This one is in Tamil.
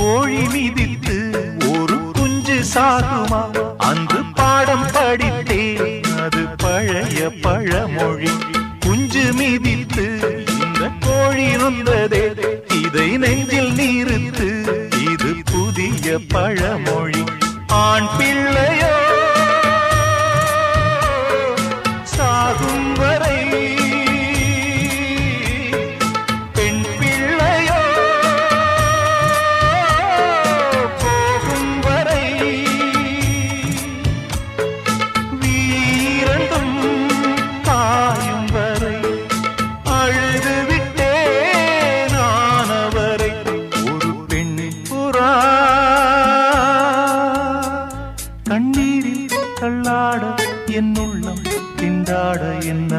கோழி மிதித்து ஒரு குஞ்சு சாகுமா? அன்று பாடம் படித்தேன், அது பழைய பழமொழி. குஞ்சு மிதித்து இந்த கோழி நொந்ததே, இதை நெஞ்சில் நிறுத்து, இது புதிய பழமொழி. ஆண் பிள்ளையோ சாகும் வரை, பெண் பிள்ளையோ போகும் வரை, வீரண்டும் காயும் வரை, அழுது விட்டே நானவரை. ஒரு பெண் புறா கண்ணீரில் தள்ளாட, என் உள்ளம் திண்டாட, என்ன